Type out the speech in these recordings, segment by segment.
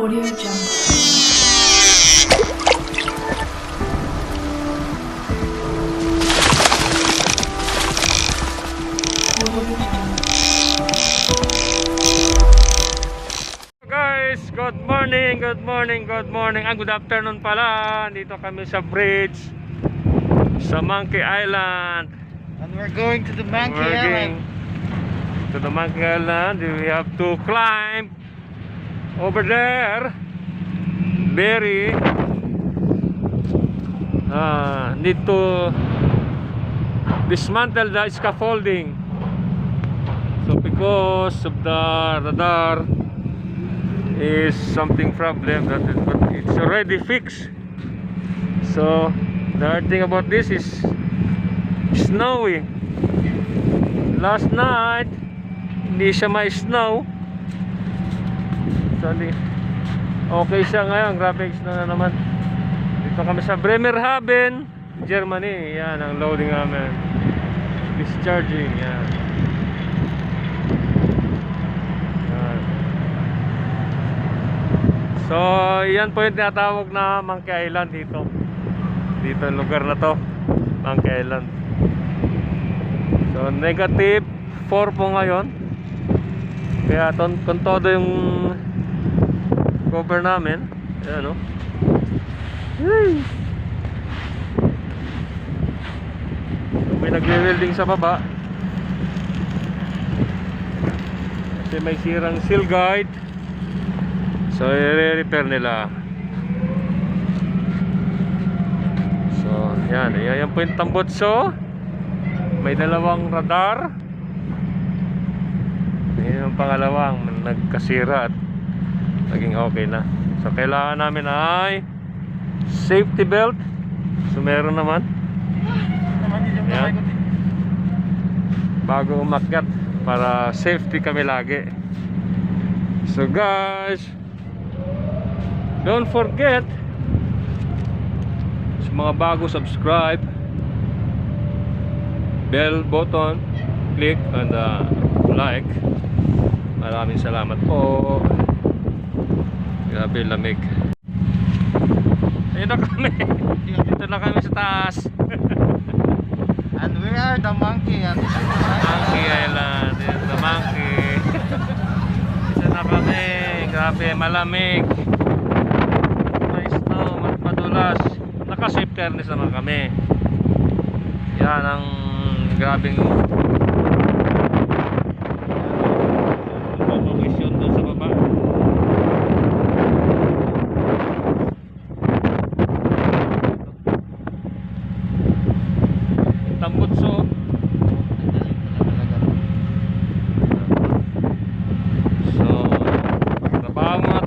Audio Jungle. Guys, good morning, good morning, good morning. Good afternoon pala. Dito kami sa bridge sa Monkey Island. And we're going to the Monkey Island. To the Monkey Island. We have to climb over there. Very need to dismantle the scaffolding. So because of the radar is something problem that is, but it's already fixed. So the hard thing about this is snowy. Last night hindi siya ma-snow. Actually okay siya ngayon. Grabe snow na naman. Dito kami sa Bremerhaven, Germany. Yan ang loading namin. Discharging. Yan. So, yan po yung tinatawag na Monkey Island dito. Dito yung lugar na to, Monkey Island. So, negative 4 po ngayon. Kaya kung todo yung cover namin. Ayan o. So, may nagre-welding sa baba. Kasi may sirang seal guide. So i-repair nila. So yan, yan po yung tambutso. May dalawang radar. Yan yung pangalawang nagkasira at naging okay na. So kailangan namin ay safety belt. So meron naman. Yan. Bago umakyat para safety kami lagi. So guys, don't forget, sa mga bago, subscribe, bell button, click and like. Maraming salamat po. Grabe lamig. Ayun na kami. Dito na kami sa taas. And we are the Monkey at Monkey Island. The Monkey. Isa na kami. Grabe malamig. Naka-safety harness naman kami. Yan ang grabing position doon sa baba. Tambutso. So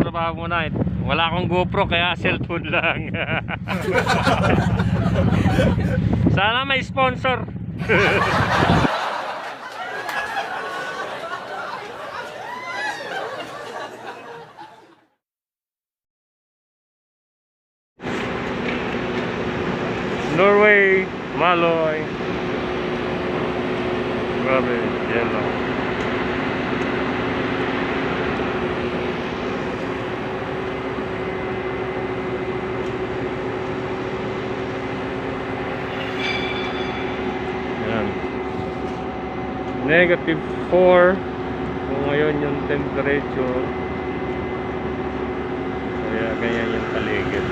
trabaho muna. Wala akong GoPro kaya cellphone lang. Sana may sponsor. Norway, Maloy. Grabe, yellow. Negative 4 kung ngayon yung temperature. Kaya ganyan yung paligid.